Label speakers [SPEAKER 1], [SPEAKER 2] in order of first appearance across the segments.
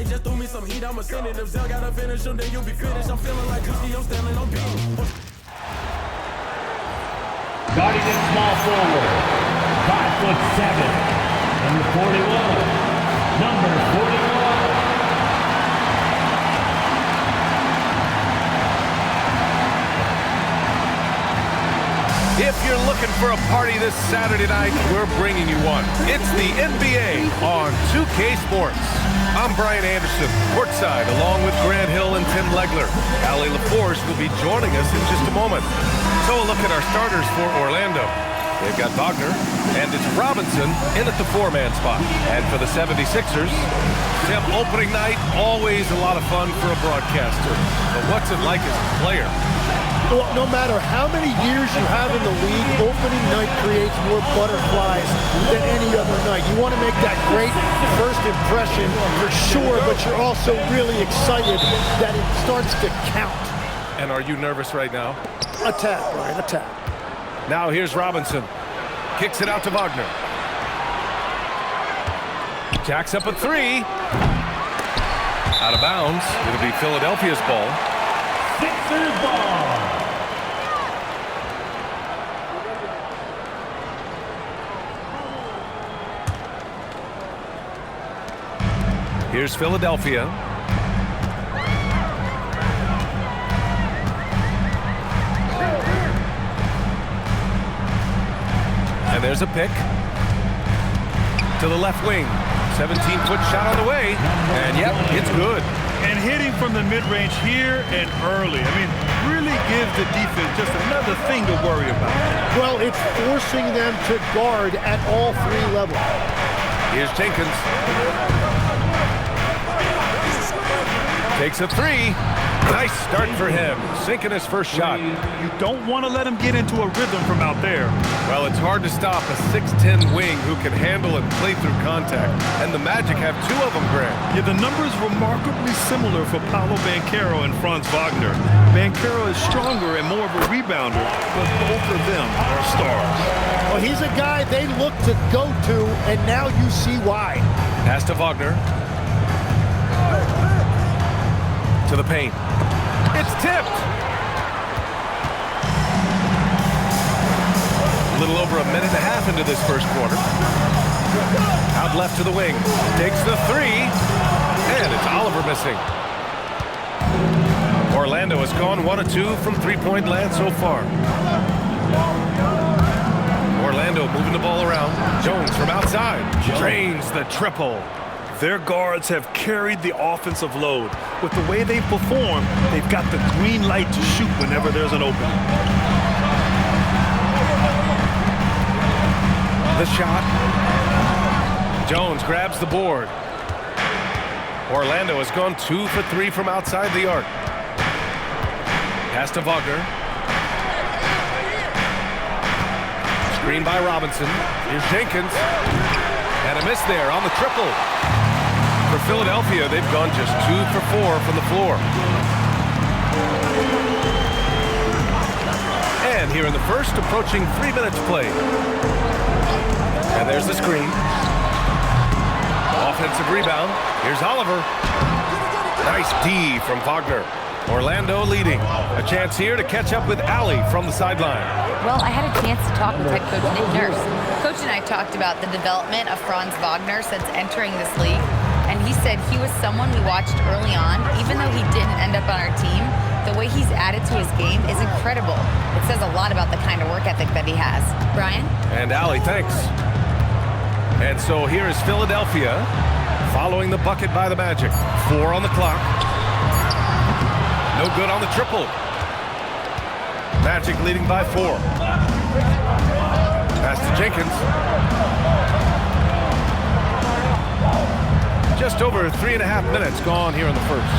[SPEAKER 1] like just threw me some heat, I'ma send it. If Zell gotta finish him, then you'll be finished. I'm feeling like Cookie, I'm standing on beat.
[SPEAKER 2] Guarding in small forward, 5'7", number 41. Number 41.
[SPEAKER 3] If you're looking for a party this Saturday night, we're bringing you one. It's the NBA on 2K Sports. I'm Brian Anderson, courtside, along with Grant Hill and Tim Legler. Allie LaForce will be joining us in just a moment. So a look at our starters for Orlando. They've got Wagner, and it's Robinson in at the four-man spot. And for the 76ers, Tim, opening night, always a lot of fun for a broadcaster. But what's it like as a player?
[SPEAKER 4] Well, no matter how many years you have in the league, opening night creates more butterflies than any other night. You want to make that great first impression for sure, but you're also really excited that it starts to count.
[SPEAKER 3] And are you nervous right now?
[SPEAKER 4] A tap, Brian, a tap.
[SPEAKER 3] Now here's Robinson. Kicks it out to Wagner. Jacks up a three. Out of bounds. It'll be Philadelphia's ball.
[SPEAKER 2] Sixers ball.
[SPEAKER 3] Here's Philadelphia. And there's a pick. To the left wing. 17-foot shot on the way. And yep, it's good.
[SPEAKER 5] And hitting from the mid-range here and early. I mean, really gives the defense just another thing to worry about.
[SPEAKER 4] Well, it's forcing them to guard at all three levels.
[SPEAKER 3] Here's Jenkins. Takes a three. Nice start for him. Sinking his first shot.
[SPEAKER 5] You don't want to let him get into a rhythm from out there.
[SPEAKER 3] Well, it's hard to stop a 6'10" wing who can handle and play through contact. And the Magic have two of them, Grant.
[SPEAKER 5] Yeah, the numbers remarkably similar for Paolo Banchero and Franz Wagner. Banchero is stronger and more of a rebounder, but both of them are stars.
[SPEAKER 4] Well, he's a guy they look to go to, and now you see why.
[SPEAKER 3] Pass to Wagner. To the paint. It's tipped. A little over a minute and a half into this first quarter. Out left to the wing. Takes the three. And it's Oliver missing. Orlando has gone 1 of 2 from three-point land so far. Orlando moving the ball around. Jones from outside. Drains the triple.
[SPEAKER 5] Their guards have carried the offensive load. With the way they perform, they've got the green light to shoot whenever there's an opening.
[SPEAKER 3] The shot. Jones grabs the board. Orlando has gone 2 for 3 from outside the arc. Pass to Wagner. Screen by Robinson. Here's Jenkins. And a miss there on the triple. For Philadelphia, they've gone just 2 for 4 from the floor. And here in the first, approaching 3 minutes played. And there's the screen. Offensive rebound. Here's Oliver. Nice D from Wagner. Orlando leading. A chance here to catch up with Allie from the sideline.
[SPEAKER 6] Well, I had a chance to talk with head coach Nick Nurse. Coach and I talked about the development of Franz Wagner since entering this league. And he said he was someone we watched early on. Even though he didn't end up on our team, the way he's added to his game is incredible. It says a lot about the kind of work ethic that he has. Brian?
[SPEAKER 3] And Allie, thanks. And so here is Philadelphia following the bucket by the Magic. 4 on the clock. No good on the triple. Magic leading by 4. Pass to Jenkins. Just over 3.5 minutes gone here in the first.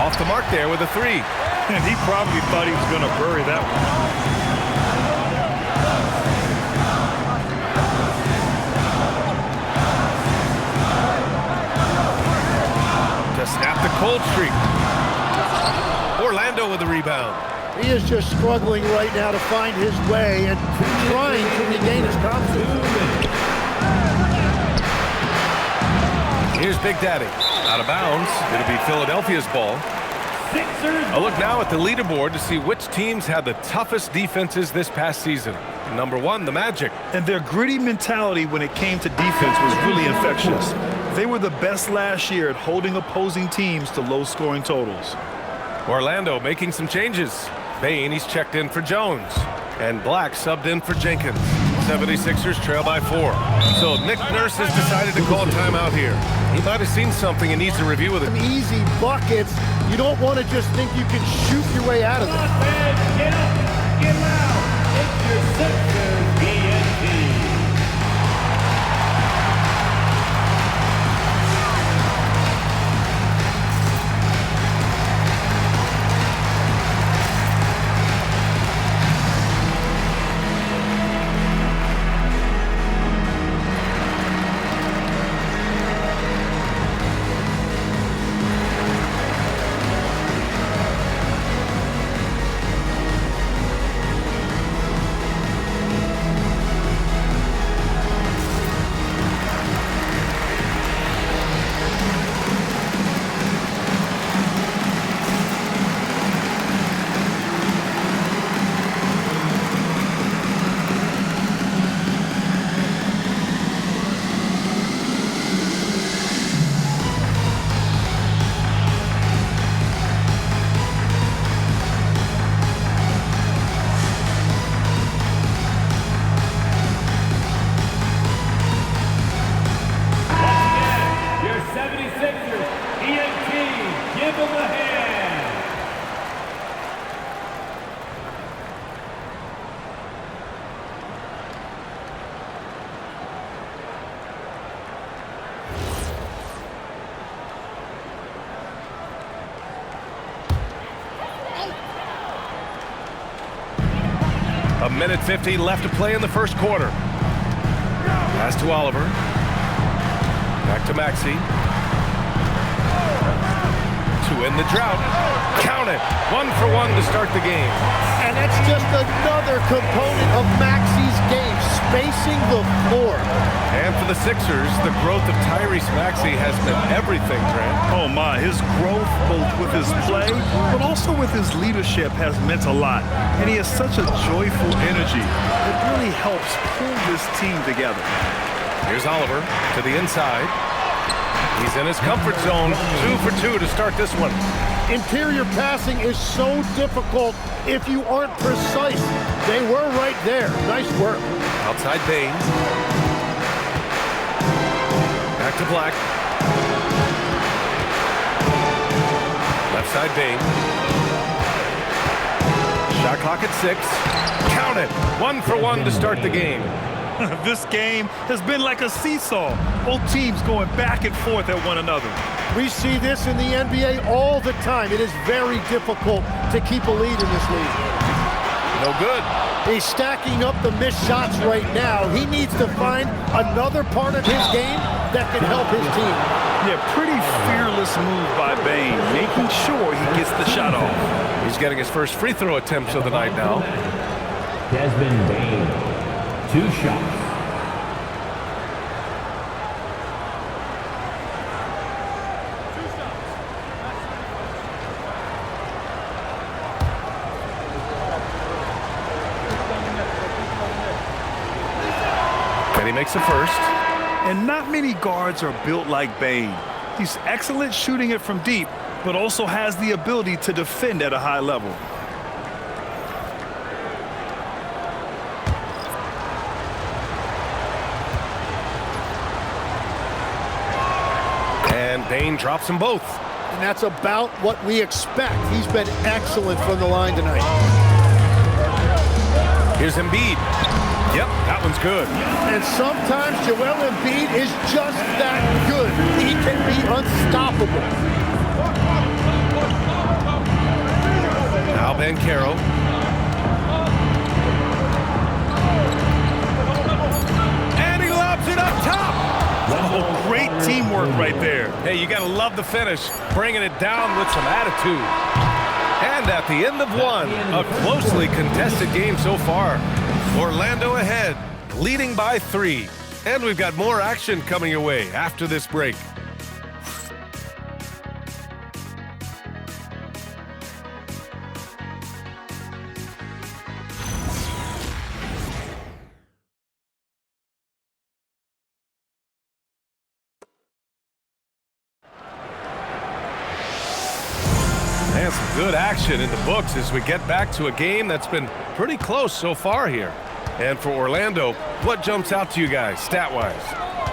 [SPEAKER 3] Off the mark there with a 3.
[SPEAKER 5] And he probably thought he was going to bury that one.
[SPEAKER 3] To snap the cold streak. Orlando with the rebound.
[SPEAKER 4] He is just struggling right now to find his way and trying to regain his confidence.
[SPEAKER 3] Here's Big Daddy. Out of bounds. It'll be Philadelphia's ball. A look now at the leaderboard to see which teams had the toughest defenses this past season. Number 1, the Magic.
[SPEAKER 5] And their gritty mentality when it came to defense was really infectious. They were the best last year at holding opposing teams to low-scoring totals.
[SPEAKER 3] Orlando making some changes. Bain, he's checked in for Jones. And Black subbed in for Jenkins. 76ers trail by 4. So Nick Nurse has decided to call timeout here. He might have seen something and needs to review with it.
[SPEAKER 4] Easy buckets. You don't want to just think you can shoot your way out of it.
[SPEAKER 2] Get up, get loud. It's your Sixers BNT.
[SPEAKER 3] A minute 50 left to play in the first quarter. Pass to Oliver. Back to Maxey. To end the drought. Count it. 1 for 1 to start the game.
[SPEAKER 4] And that's just another component of Maxey's game, spacing the floor.
[SPEAKER 3] And for the Sixers, the growth of Tyrese Maxey has been everything, Grant.
[SPEAKER 5] Oh my, his growth both with his play, but also with his leadership has meant a lot. And he has such a joyful energy. It really helps pull this team together.
[SPEAKER 3] Here's Oliver to the inside. He's in his comfort zone. 2 for 2 to start this one.
[SPEAKER 4] Interior passing is so difficult if you aren't precise. They were right there. Nice work.
[SPEAKER 3] Outside Bain. Back to Black. Left side Bain. Shot clock at 6. Count it. 1 for 1 to start the game.
[SPEAKER 5] This game has been like a seesaw. Both teams going back and forth at one another.
[SPEAKER 4] We see this in the NBA all the time. It is very difficult to keep a lead in this league.
[SPEAKER 3] No good.
[SPEAKER 4] He's stacking up the missed shots right now. He needs to find another part of his game that can help his team.
[SPEAKER 5] Yeah, pretty fearless move by Bain, making sure he gets the shot off.
[SPEAKER 3] He's getting his first free throw attempts of the night now.
[SPEAKER 2] Desmond Bain. 2 shots.
[SPEAKER 3] And he makes the first.
[SPEAKER 5] And not many guards are built like Bain. He's excellent shooting it from deep, but also has the ability to defend at a high level.
[SPEAKER 3] And Bain drops them both.
[SPEAKER 4] And that's about what we expect. He's been excellent from the line tonight.
[SPEAKER 3] Here's Embiid. Yep, that one's good.
[SPEAKER 4] And sometimes Joel Embiid is just that good. He can be unstoppable.
[SPEAKER 3] Now Banchero. And he lobs it up top.
[SPEAKER 5] Oh, great teamwork right there.
[SPEAKER 3] Hey, you got to love the finish, bringing it down with some attitude. And at the end of one, a closely contested game so far. Orlando ahead, leading by 3. And we've got more action coming your way after this break. And some good action in the books as we get back to a game that's been pretty close so far here. And for Orlando, what jumps out to you guys, stat-wise?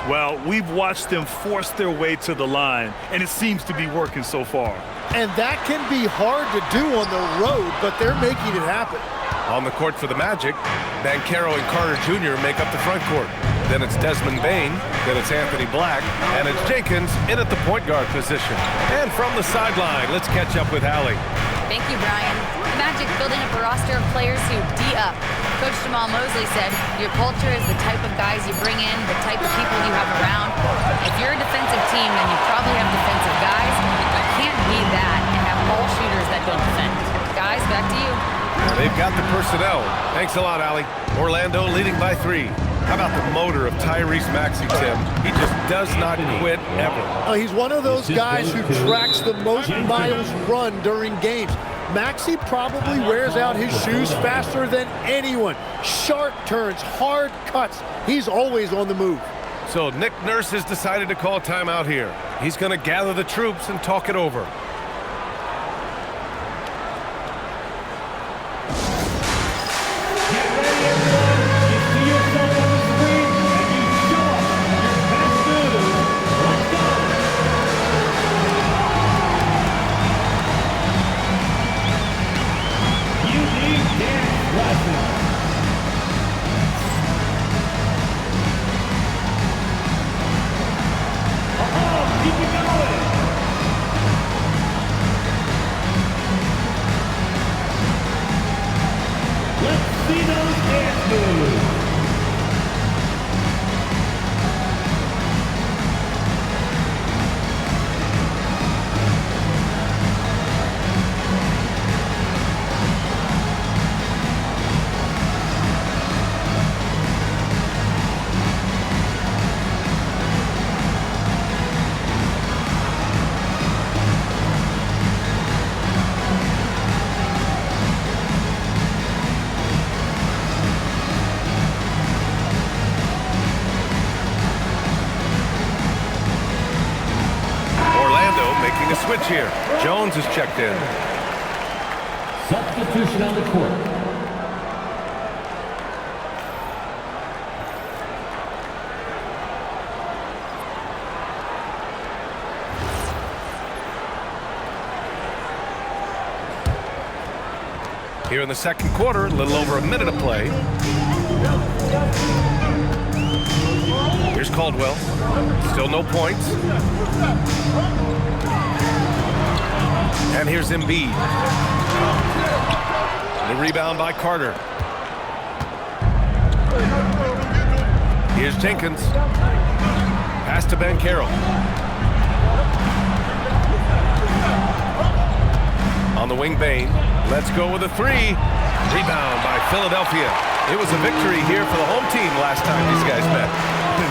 [SPEAKER 5] Well, we've watched them force their way to the line, and it seems to be working so far.
[SPEAKER 4] And that can be hard to do on the road, but they're making it happen.
[SPEAKER 3] On the court for the Magic, Banchero and Carter Jr. make up the front court. Then it's Desmond Bain, then it's Anthony Black, and it's Jenkins in at the point guard position. And from the sideline, let's catch up with Allie.
[SPEAKER 6] Thank you, Brian. The Magic building up a roster of players who D up. Coach Jamal Mosley said, your culture is the type of guys you bring in, the type of people you have around. If you're a defensive team, then you probably have defensive guys. You can't be that and have all shooters that don't defend. Guys, back to you.
[SPEAKER 3] They've got the personnel. Thanks a lot, Allie. Orlando leading by 3. How about the motor of Tyrese Maxey, Tim? He just does not quit ever.
[SPEAKER 4] He's one of those guys who tracks the most miles run during games. Maxey probably wears out his shoes faster than anyone. Sharp turns, hard cuts. He's always on the move.
[SPEAKER 3] So Nick Nurse has decided to call timeout here. He's going to gather the troops and talk it over. Switch here. Jones is checked in.
[SPEAKER 2] Substitution on the court.
[SPEAKER 3] Here in the second quarter, a little over a minute of play. Here's Caldwell. Still no points. And here's Embiid. The rebound by Carter. Here's Jenkins. Pass to Banchero. On the wing, Bain. Let's go with a 3. Rebound by Philadelphia. It was a victory here for the home team last time these guys met.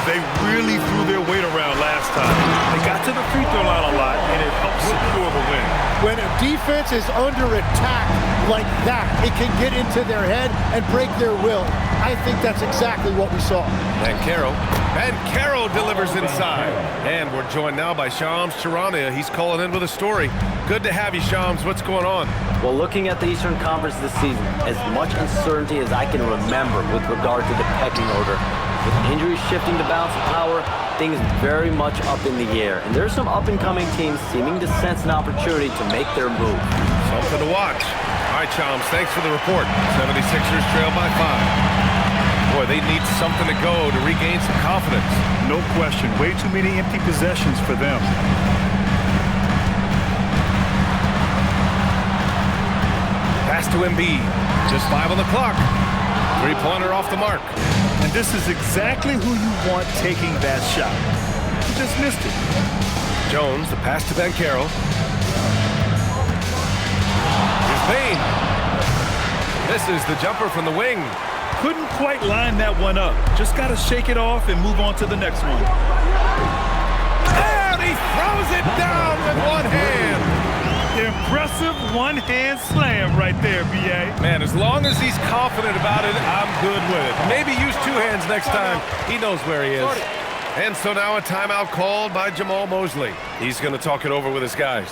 [SPEAKER 5] They really threw their weight around last time. They got to the free throw line a lot, and it helped secure the win.
[SPEAKER 4] When a defense is under attack like that, it can get into their head and break their will. I think that's exactly what we saw.
[SPEAKER 3] Banchero delivers inside. And we're joined now by Shams Charania. He's calling in with a story. Good to have you, Shams. What's going on?
[SPEAKER 7] Well, looking at the Eastern Conference this season, as much uncertainty as I can remember with regard to the pecking order, with injuries shifting the balance of power, things very much up in the air. And there's some up-and-coming teams seeming to sense an opportunity to make their move.
[SPEAKER 3] Something to watch. All right, Shams, thanks for the report. 76ers trail by 5. Boy, they need something to go to regain some confidence.
[SPEAKER 5] No question. Way too many empty possessions for them.
[SPEAKER 3] Pass to Embiid. Just 5 on the clock. Three-pointer off the mark.
[SPEAKER 5] And this is exactly who you want taking that shot. He just missed it.
[SPEAKER 3] Jones, the pass to Banchero. Here's Bain. This is the jumper from the wing.
[SPEAKER 5] Couldn't quite line that one up. Just got to shake it off and move on to the next one.
[SPEAKER 3] And he throws it down with one hand.
[SPEAKER 5] Impressive one-hand slam right there, B.A.
[SPEAKER 3] Man, as long as he's confident about it, I'm good with it. Maybe use 2 hands next time. He knows where he is. And so now a timeout called by Jamal Mosley. He's going to talk it over with his guys.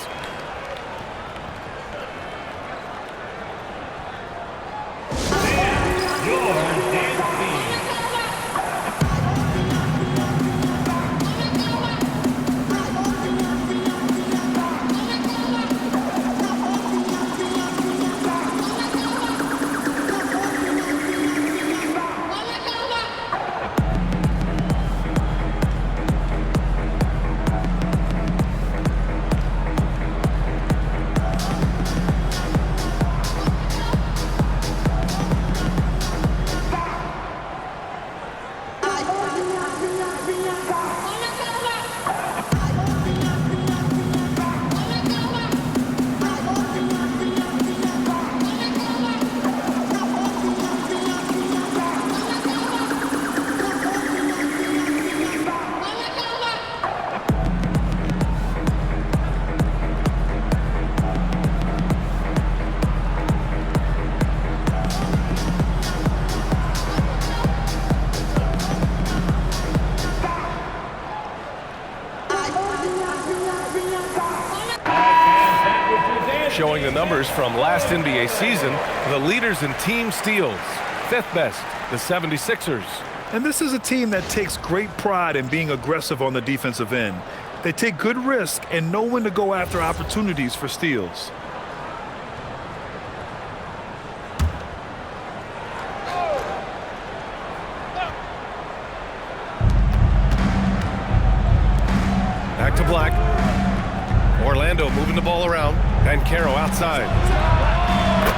[SPEAKER 3] showing the numbers from last NBA season. The leaders in team steals. 5th best, the 76ers.
[SPEAKER 5] And this is a team that takes great pride in being aggressive on the defensive end. They take good risk and know when to go after opportunities for steals.
[SPEAKER 3] Back to Black. Orlando moving the ball around. Banchero outside.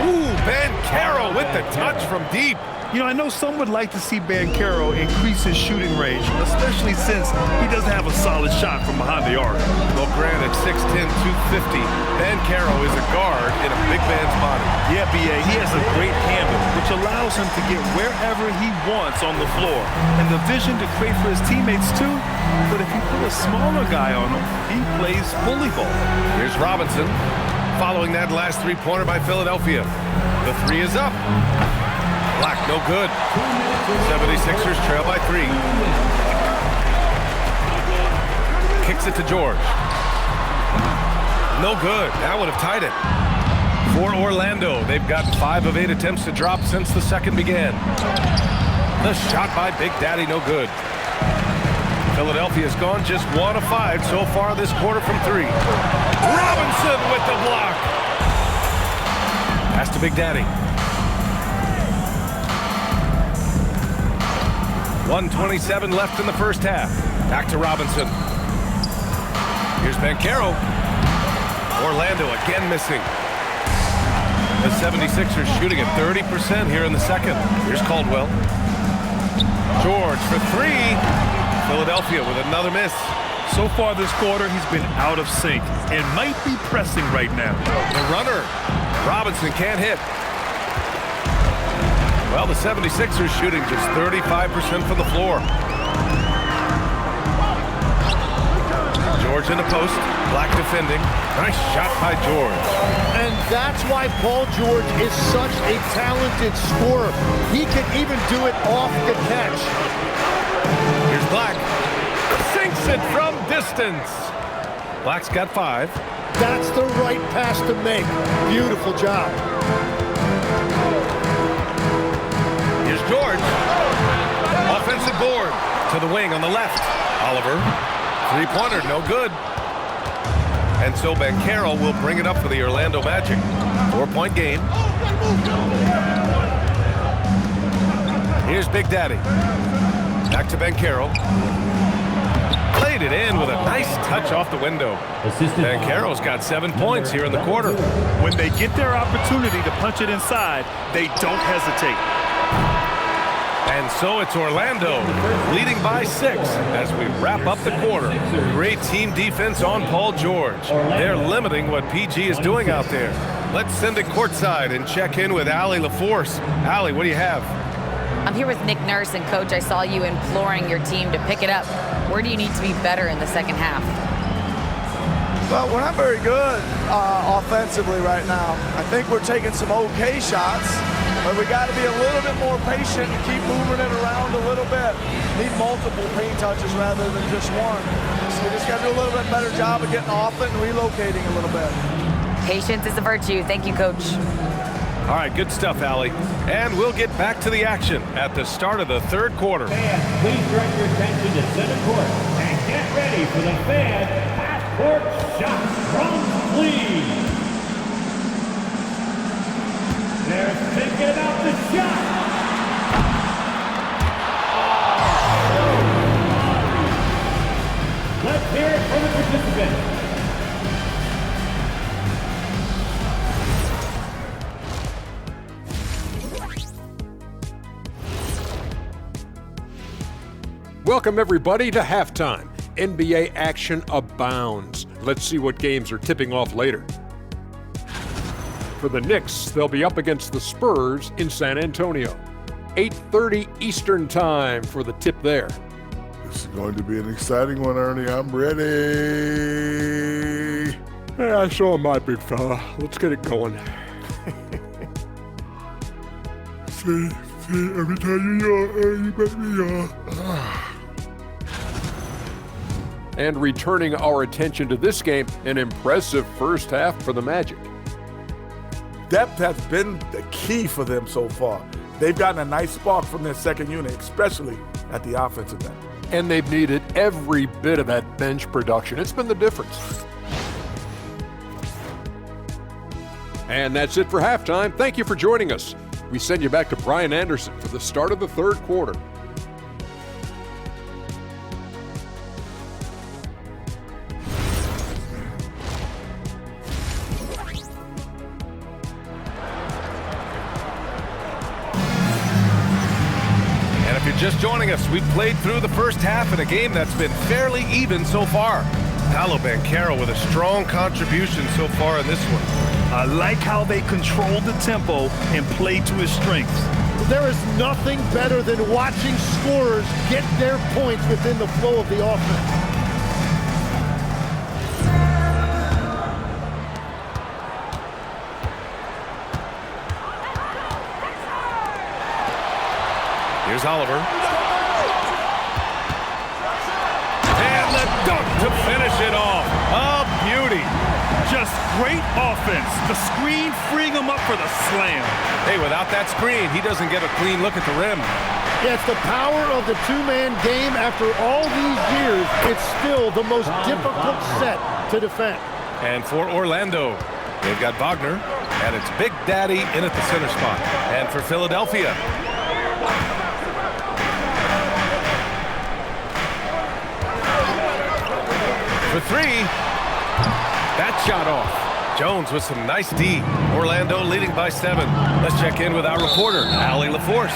[SPEAKER 3] Ooh, Banchero with the touch from deep.
[SPEAKER 5] You know, I know some would like to see Banchero increase his shooting range, especially since he doesn't have a solid shot from behind the arc.
[SPEAKER 3] Well, granted, 6'10", 250, Banchero is a guard in a big man's body.
[SPEAKER 5] Yeah, B.A., he has a great handle, which allows him to get wherever he wants on the floor. And the vision to create for his teammates, too. But if you put a smaller guy on him, he plays bully ball.
[SPEAKER 3] Here's Robinson, following that last three-pointer by Philadelphia. The three is up. Black, no good. 76ers trail by 3. Kicks it to George. No good. That would have tied it. For Orlando, they've got 5 of 8 attempts to drop since the second began. The shot by Big Daddy, no good. Philadelphia's gone just 1 of 5 so far this quarter from 3. Robinson with the block. Pass to Big Daddy. 1:27 left in the first half. Back to Robinson. Here's Banchero. Orlando again missing. The 76ers shooting at 30% here in the second. Here's Caldwell. George for 3. Philadelphia with another miss.
[SPEAKER 5] So far this quarter, he's been out of sync and might be pressing right now.
[SPEAKER 3] The runner. Robinson can't hit. Well, the 76ers shooting just 35% from the floor. George in the post. Black defending. Nice shot by George.
[SPEAKER 4] And that's why Paul George is such a talented scorer. He can even do it off the catch.
[SPEAKER 3] Here's Black. Sinks it from distance. Black's got 5.
[SPEAKER 4] That's the right pass to make. Beautiful job.
[SPEAKER 3] Here's George. Offensive board to the wing on the left. Oliver. Three-pointer, no good. And so Banchero will bring it up for the Orlando Magic. 4-point game. Here's Big Daddy. Back to Banchero. Played it in with a nice touch off the window. Banchero's got 7 points here in the quarter.
[SPEAKER 5] When they get their opportunity to punch it inside, they don't hesitate.
[SPEAKER 3] And so it's Orlando leading by 6 as we wrap up the quarter. Great team defense on Paul George. They're limiting what PG is doing out there. Let's send it courtside and check in with Allie LaForce. Allie, what do you have?
[SPEAKER 6] I'm here with Nick Nurse, and Coach, I saw you imploring your team to pick it up. Where do you need to be better in the second half?
[SPEAKER 8] Well, we're not very good offensively right now. I think we're taking some okay shots, but we got to be a little bit more patient and keep moving it around a little bit. Need multiple paint touches rather than just one. So we just got to do a little bit better job of getting off it and relocating a little bit.
[SPEAKER 6] Patience is a virtue. Thank you, Coach.
[SPEAKER 3] All right, good stuff, Allie. And we'll get back to the action at the start of the third quarter.
[SPEAKER 2] Fans, please direct your attention to center court and get ready for the fan half-court shots from Cleveland. They're thinking about the shot. Let's hear it from the participants.
[SPEAKER 9] Welcome, everybody, to halftime. NBA action abounds. Let's see what games are tipping off later. For the Knicks, they'll be up against the Spurs in San Antonio. 8:30 Eastern Time for the tip there.
[SPEAKER 10] This is going to be an exciting one, Ernie. I'm ready.
[SPEAKER 9] Hey, I saw my big fella. Let's get it going.
[SPEAKER 10] See, every time you yawn, you make me yawn.
[SPEAKER 9] And returning our attention to this game, an impressive first half for the Magic.
[SPEAKER 11] depth has been the key for them so far. They've gotten a nice spark from their second unit, especially at the offensive end.
[SPEAKER 9] And they've needed every bit of that bench production. It's been the difference. And that's it for halftime. Thank you for joining us. We send you back to Brian Anderson for the start of the third quarter.
[SPEAKER 3] If you're just joining us, we've played through the first half in a game that's been fairly even so far. Paolo Banchero with a strong contribution so far in this one.
[SPEAKER 5] I like how they control the tempo and play to his strengths.
[SPEAKER 4] There is nothing better than watching scorers get their points within the flow of the offense.
[SPEAKER 3] Here's Oliver. And the dunk to finish it off. A beauty.
[SPEAKER 5] Just great offense. The screen freeing him up for the slam.
[SPEAKER 3] Hey, without that screen, he doesn't get a clean look at the rim.
[SPEAKER 4] Yeah, it's the power of the two-man game. After all these years, it's still the most difficult set to defend.
[SPEAKER 3] And for Orlando, they've got Wagner, and it's Big Daddy in at the center spot. And for Philadelphia, for three, that shot off. Jones with some nice D. Orlando leading by 7. Let's check in with our reporter, Allie LaForce.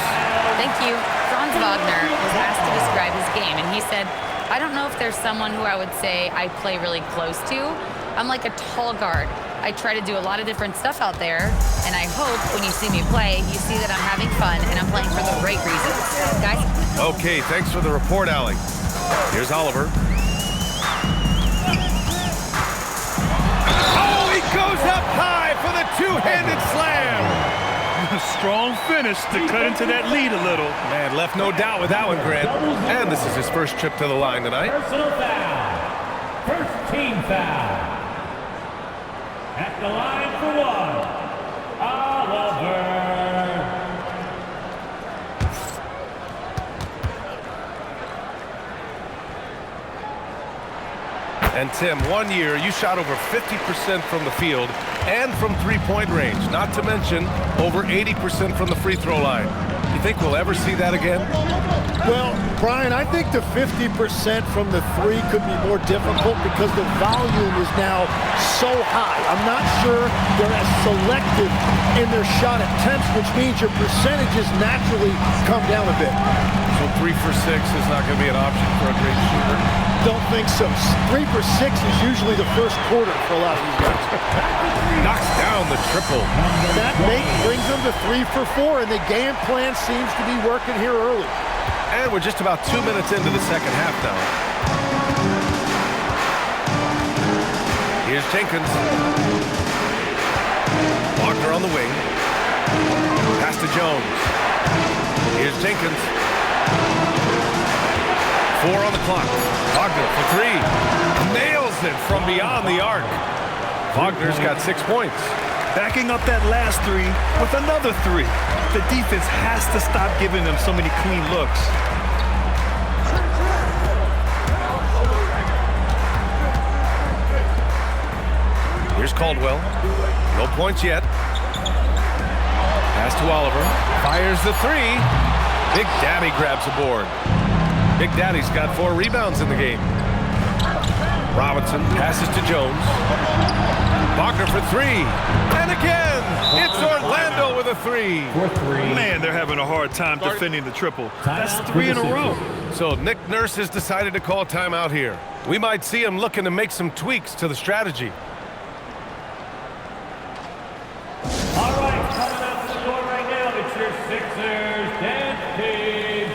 [SPEAKER 6] Thank you. Franz Wagner was asked to describe his game, and he said, I don't know if there's someone who I would say I play really close to. I'm like a tall guard. I try to do a lot of different stuff out there, and I hope when you see me play, you see that I'm having fun and I'm playing for the right reasons. Guys?
[SPEAKER 3] Okay, thanks for the report, Allie. Here's Oliver. Goes up high for the two-handed slam.
[SPEAKER 5] A strong finish to cut into that lead a little.
[SPEAKER 3] Man, left no doubt with that one, Grant. And this is his first trip to the line tonight.
[SPEAKER 2] Personal foul. First team foul. At the line for one, Oliver.
[SPEAKER 3] And Tim, 1 year, you shot over 50% from the field and from three-point range, not to mention over 80% from the free throw line. You think we'll ever see that again?
[SPEAKER 4] Well, Brian, I think the 50% from the three could be more difficult because the volume is now so high. I'm not sure they're as selective in their shot attempts, which means your percentages naturally come down a bit.
[SPEAKER 3] So 3 for 6 is not going to be an option for a great shooter?
[SPEAKER 4] Don't think so. 3 for 6 is usually the first quarter for a lot of these guys.
[SPEAKER 3] Knocks down the triple.
[SPEAKER 4] That brings them to 3 for 4, and the game plan seems to be working here early.
[SPEAKER 3] And we're just about 2 minutes into the second half now. Here's Jenkins. Wagner on the wing. Pass to Jones. Here's Jenkins. 4 on the clock. Wagner for 3. Nails it from beyond the arc. Wagner's got 6 points.
[SPEAKER 5] Backing up that last 3 with another 3. The defense has to stop giving them so many clean looks.
[SPEAKER 3] Here's Caldwell. No points yet. Pass to Oliver. Fires the 3. Big Daddy grabs the board. Big Daddy's got 4 rebounds in the game. Robinson passes to Jones. Wagner for 3. And again, it's Orlando with a 3.
[SPEAKER 5] Man, they're having a hard time defending the triple. That's 3 in a row.
[SPEAKER 3] So Nick Nurse has decided to call a timeout here. We might see him looking to make some tweaks to the strategy.
[SPEAKER 2] All right, coming up to the score right now, it's your Sixers dance team.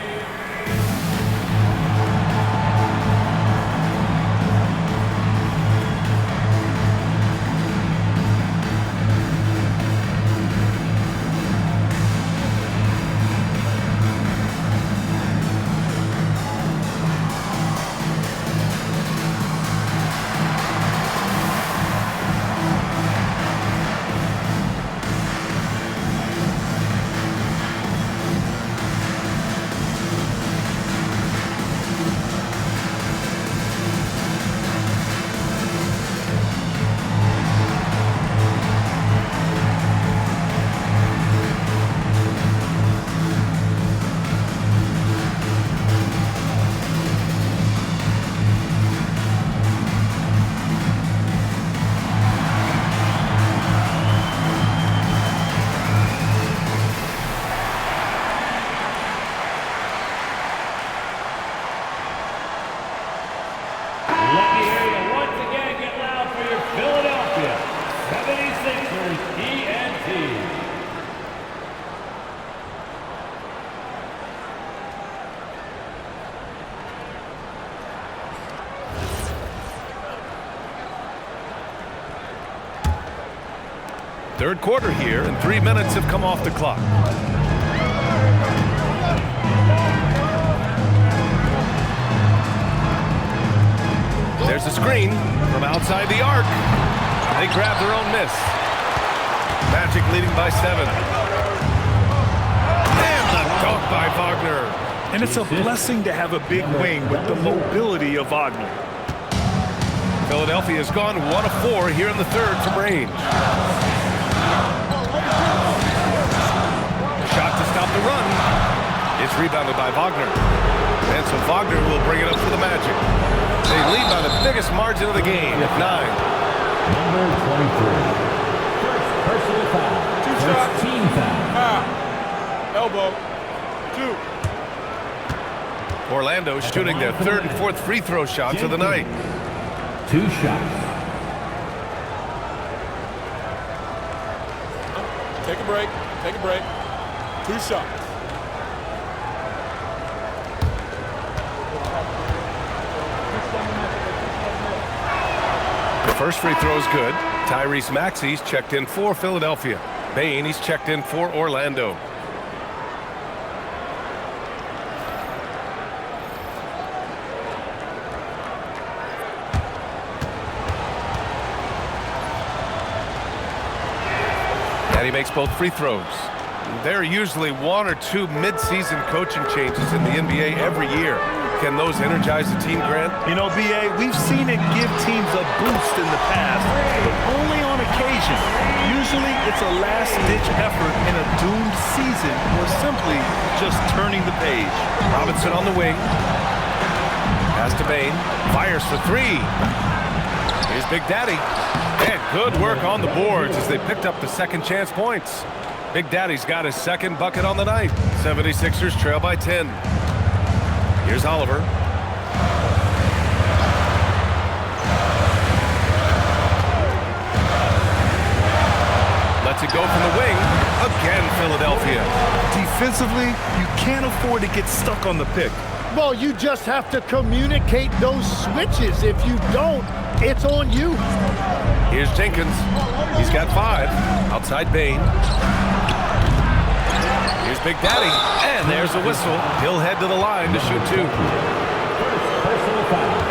[SPEAKER 3] Third quarter here, and 3 minutes have come off the clock. There's a screen from outside the arc. They grab their own miss. Magic leading by 7. And the dunk by Wagner.
[SPEAKER 5] And it's a blessing to have a big wing with the mobility of Wagner.
[SPEAKER 3] Philadelphia has gone 1 of 4 here in the third from range. Shot to stop the run. It's rebounded by Wagner. And so Wagner will bring it up for the Magic. They lead by the biggest margin of the game at 9.
[SPEAKER 2] Number 23. First personal foul. First team foul.
[SPEAKER 10] Elbow. 2.
[SPEAKER 3] Orlando shooting their third and fourth free throw shots of the night.
[SPEAKER 2] 2 shots.
[SPEAKER 10] Take a break. Take a break. 2 shots.
[SPEAKER 3] The first free throw is good. Tyrese Maxey's checked in for Philadelphia. Bane, he's checked in for Orlando. And he makes both free throws. There are usually 1 or 2 mid-season coaching changes in the NBA every year. Can those energize the team, Grant?
[SPEAKER 5] You know, B.A., we've seen it give teams a boost in the past, but only on occasion. Usually it's a last-ditch effort in a doomed season or simply just turning the page.
[SPEAKER 3] Robinson on the wing. Pass to Bane. Fires for 3. Here's Big Daddy. And good work on the boards as they picked up the second chance points. Big Daddy's got his second bucket on the night. 76ers trail by 10. Here's Oliver. Lets it go from the wing. Again, Philadelphia.
[SPEAKER 5] Defensively, you can't afford to get stuck on the pick.
[SPEAKER 4] Well, you just have to communicate those switches. If you don't, it's on you.
[SPEAKER 3] Here's Jenkins. He's got 5. Outside Bane. Here's Big Daddy. And there's a whistle. He'll head to the line to shoot 2.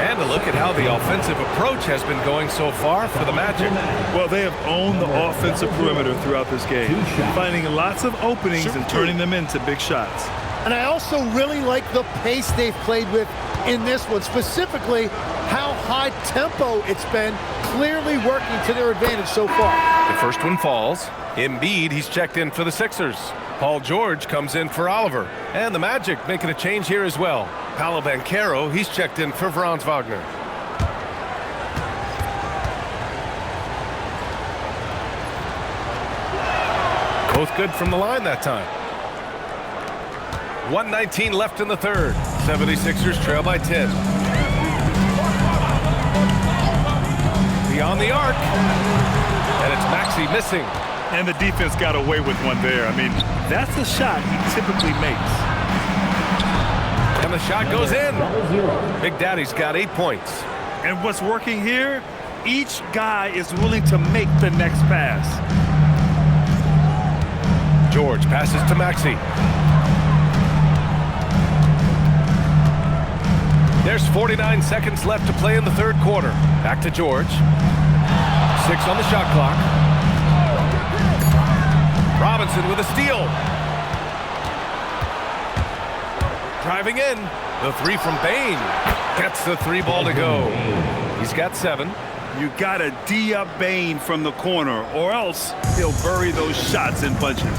[SPEAKER 3] And a look at how the offensive approach has been going so far for the Magic.
[SPEAKER 5] Well, they have owned the offensive perimeter throughout this game, finding lots of openings and turning them into big shots.
[SPEAKER 4] And I also really like the pace they've played with in this one, specifically how high tempo it's been, clearly working to their advantage so far.
[SPEAKER 3] The first one falls. Embiid, he's checked in for the Sixers. Paul George comes in for Oliver. And the Magic making a change here as well. Paolo Banchero, he's checked in for Franz Wagner. Both good from the line that time. 1:19 left in the third. 76ers trail by 10. Beyond the arc. And it's Maxey missing.
[SPEAKER 5] And the defense got away with one there. I mean, that's a shot he typically makes.
[SPEAKER 3] And the shot goes in. Big Daddy's got 8 points.
[SPEAKER 5] And what's working here, each guy is willing to make the next pass.
[SPEAKER 3] George passes to Maxey. There's 49 seconds left to play in the third quarter. Back to George. 6 on the shot clock. Robinson with a steal. Driving in. The 3 from Bane. Gets the 3 ball to go. He's got 7.
[SPEAKER 5] You got to D up Bane from the corner, or else he'll bury those shots in bunches.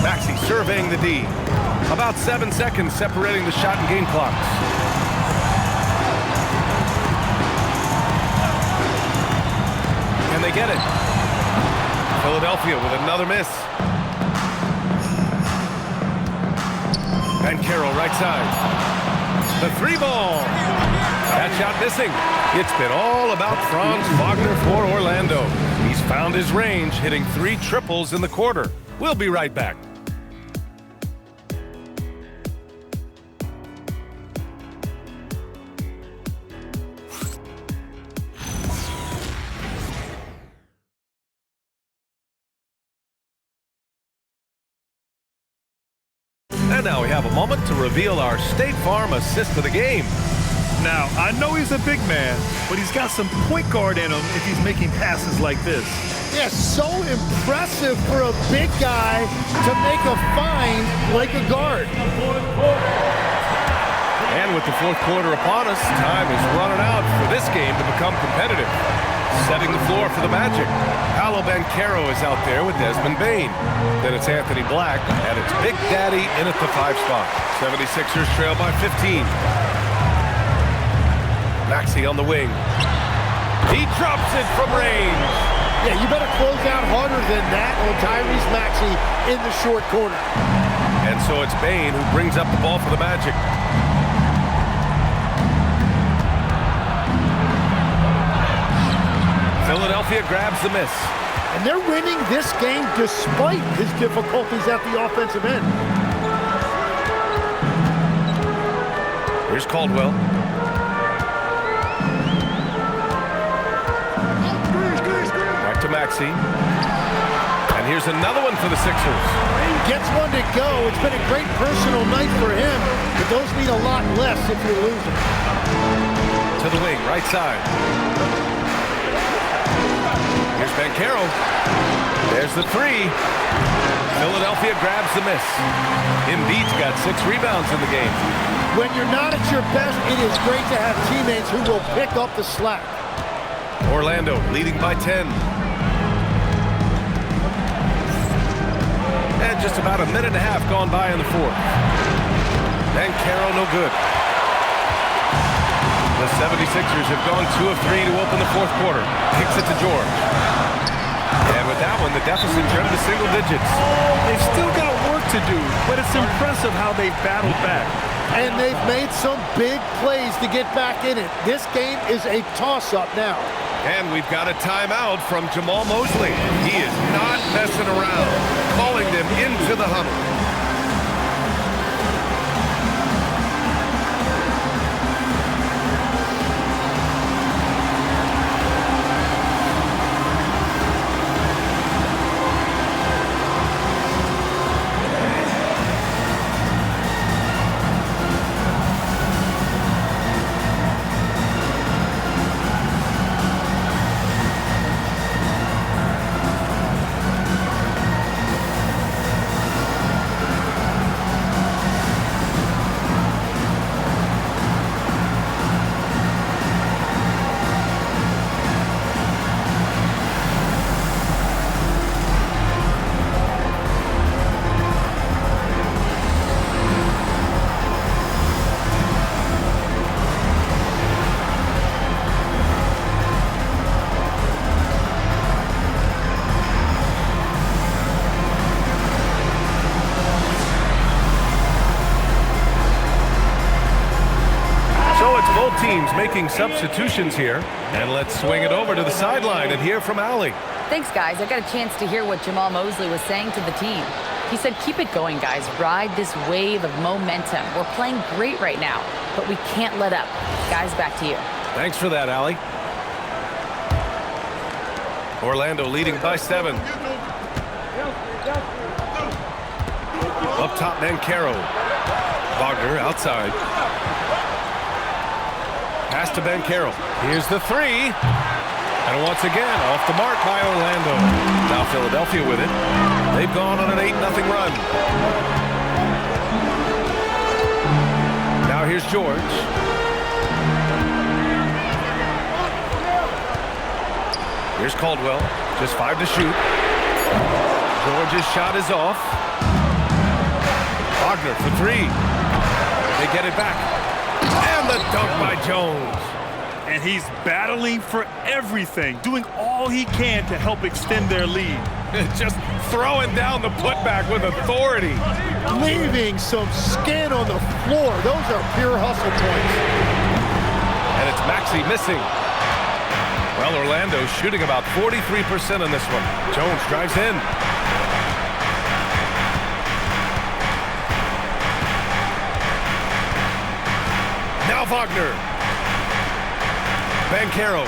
[SPEAKER 3] Maxey surveying the D. About 7 seconds separating the shot and game clocks. Can they get it? Philadelphia with another miss. Banchero right side. The 3 ball. That shot missing. It's been all about Franz Wagner for Orlando. He's found his range, hitting 3 triples in the quarter. We'll be right back. And now we have a moment to reveal our State Farm assist of the game.
[SPEAKER 5] Now, I know he's a big man, but he's got some point guard in him if he's making passes like this.
[SPEAKER 4] Yeah, so impressive for a big guy to make a find like a guard.
[SPEAKER 3] And with the fourth quarter upon us, time is running out for this game to become competitive. Setting the floor for the Magic. Paolo Banchero is out there with Desmond Bain. Then it's Anthony Black, and it's Big Daddy in at the 5 spot. 76ers trail by 15. Maxey on the wing. He drops it from range.
[SPEAKER 4] Yeah, you better close out harder than that on Tyrese Maxey in the short corner.
[SPEAKER 3] And so it's Bain who brings up the ball for the Magic. Philadelphia grabs the miss.
[SPEAKER 4] And they're winning this game despite his difficulties at the offensive end.
[SPEAKER 3] Here's Caldwell. Back to Maxey. And here's another one for the Sixers.
[SPEAKER 4] Gets one to go. It's been a great personal night for him, but those mean a lot less if you're losing.
[SPEAKER 3] To the wing, right side. Here's Banchero. There's the 3. Philadelphia grabs the miss. Embiid's got 6 rebounds in the game.
[SPEAKER 4] When you're not at your best, it is great to have teammates who will pick up the slack.
[SPEAKER 3] Orlando leading by 10. And just about a minute and a half gone by in the fourth. Banchero no good. The 76ers have gone 2 of 3 to open the fourth quarter. Kicks it to George. And with that one, the deficit turned to single digits.
[SPEAKER 5] They've still got work to do, but it's impressive how they've battled back.
[SPEAKER 4] And they've made some big plays to get back in it. This game is a toss-up now.
[SPEAKER 3] And we've got a timeout from Jamal Mosley. He is not messing around, calling them into the huddle. Teams making substitutions here, and let's swing it over to the sideline and hear from Allie.
[SPEAKER 6] Thanks, guys. I got a chance to hear what Jamal Mosley was saying to the team. He said, keep it going, guys. Ride this wave of momentum. We're playing great right now, but we can't let up. Guys, back to you.
[SPEAKER 3] Thanks for that, Allie. Orlando leading by 7. Up top, Banchero. Wagner outside. Pass to Banchero. Here's the 3. And once again, off the mark by Orlando. Now Philadelphia with it. They've gone on an 8-0 run. Now here's George. Here's Caldwell. Just 5 to shoot. George's shot is off. Wagner for 3. They get it back. And the dunk by Jones.
[SPEAKER 5] And he's battling for everything, doing all he can to help extend their lead.
[SPEAKER 3] Just throwing down the putback with authority.
[SPEAKER 4] Leaving some skin on the floor. Those are pure hustle points.
[SPEAKER 3] And it's Maxey missing. Well, Orlando shooting about 43% on this one. Jones drives in. Now Wagner. Banchero.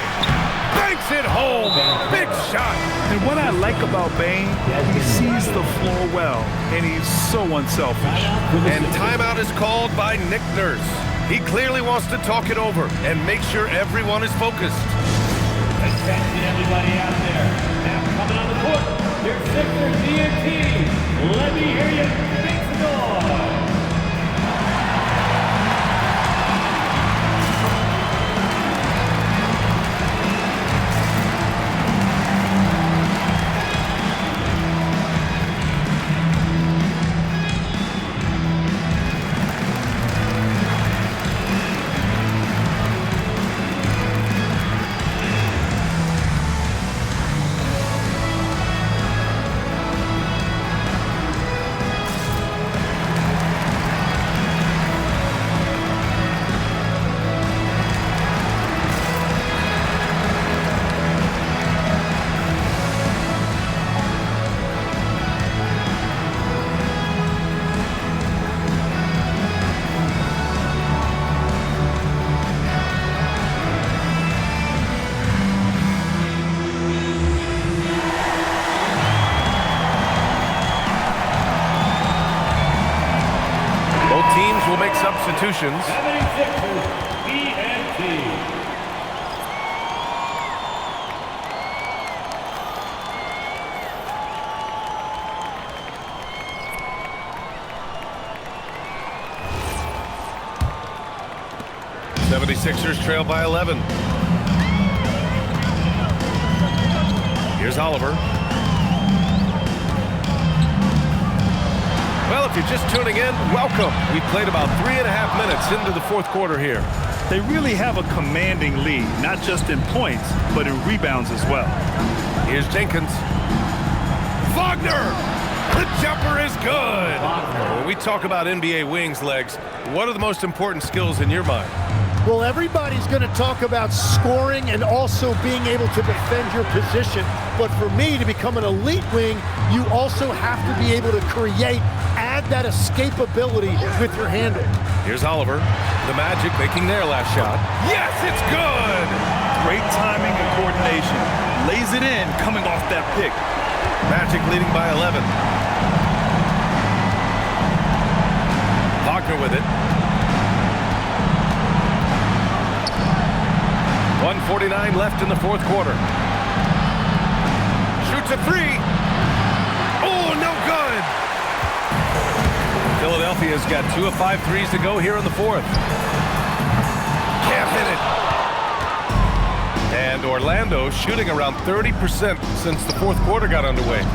[SPEAKER 3] Banks it home. Big shot.
[SPEAKER 5] And what I like about Bane, he sees the floor well, and he's so unselfish.
[SPEAKER 3] And timeout is called by Nick Nurse. He clearly wants to talk it over and make sure everyone is focused.
[SPEAKER 2] Attention, everybody out there. Now coming on the court, your Sixers DNT. Let me hear you make some noise.
[SPEAKER 3] Teams will make substitutions.
[SPEAKER 2] 76ers DNT.
[SPEAKER 3] '76ers trail by 11. Here's Oliver. Well, if you're just tuning in, welcome. We played about 3.5 minutes into the fourth quarter here.
[SPEAKER 5] They really have a commanding lead, not just in points, but in rebounds as well.
[SPEAKER 3] Here's Jenkins. Wagner! The jumper is good! When we talk about NBA wings, Legs, what are the most important skills in your mind?
[SPEAKER 4] Well, everybody's going to talk about scoring and also being able to defend your position. But for me, to become an elite wing, you also have to be able to create, add that escapability with your handle.
[SPEAKER 3] Here's Oliver. The Magic making their last shot. Yes, it's good!
[SPEAKER 5] Great timing and coordination. Lays it in coming off that pick.
[SPEAKER 3] Magic leading by 11. Wagner with it. 1:49 left in the fourth quarter. Shoots a three. Oh, no good. Philadelphia's got 2 of 5 threes to go here in the fourth. Can't hit it. And Orlando shooting around 30% since the fourth quarter got underway.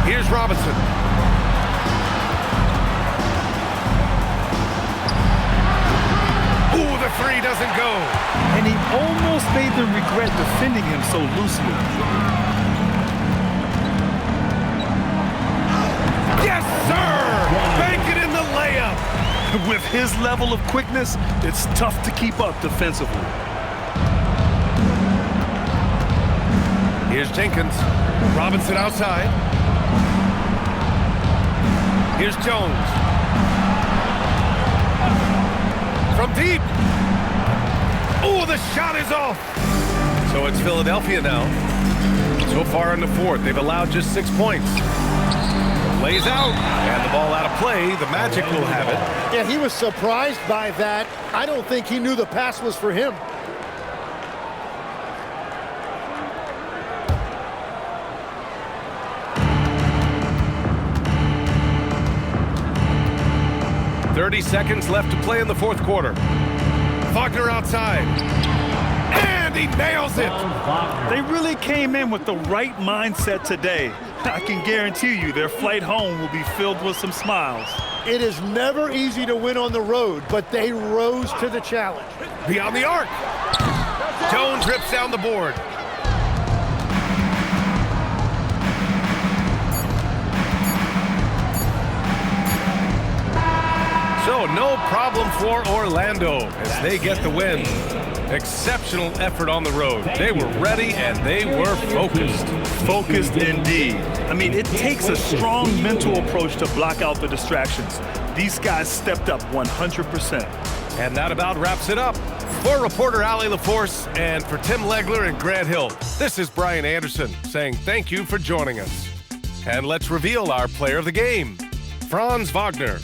[SPEAKER 3] Here's Robinson. Ooh, the three doesn't go.
[SPEAKER 5] And he almost made them regret defending him so loosely.
[SPEAKER 3] Yes, sir! Bank it in the layup.
[SPEAKER 5] With his level of quickness, it's tough to keep up defensively.
[SPEAKER 3] Here's Jenkins. Robinson outside. Here's Jones. From deep. Oh, the shot is off. So it's Philadelphia now. So far in the fourth, they've allowed just 6 points. Lays out, and the ball out of play. The Magic will have it.
[SPEAKER 4] Yeah, he was surprised by that. I don't think he knew the pass was for him.
[SPEAKER 3] .30 seconds left to play in the fourth quarter. Wagner outside. And he nails it.
[SPEAKER 5] They really came in with the right mindset today. I can guarantee you their flight home will be filled with some smiles.
[SPEAKER 4] It is never easy to win on the road, but they rose to the challenge.
[SPEAKER 3] Beyond the arc. Jones rips down the board. So no problem for Orlando as they get the win. Exceptional effort on the road. They were ready and they were focused.
[SPEAKER 5] Focused indeed. I mean, it takes a strong mental approach to block out the distractions. These guys stepped up 100%.
[SPEAKER 3] And that about wraps it up. For reporter Allie LaForce and for Tim Legler and Grant Hill, this is Brian Anderson saying thank you for joining us. And let's reveal our player of the game, Franz Wagner.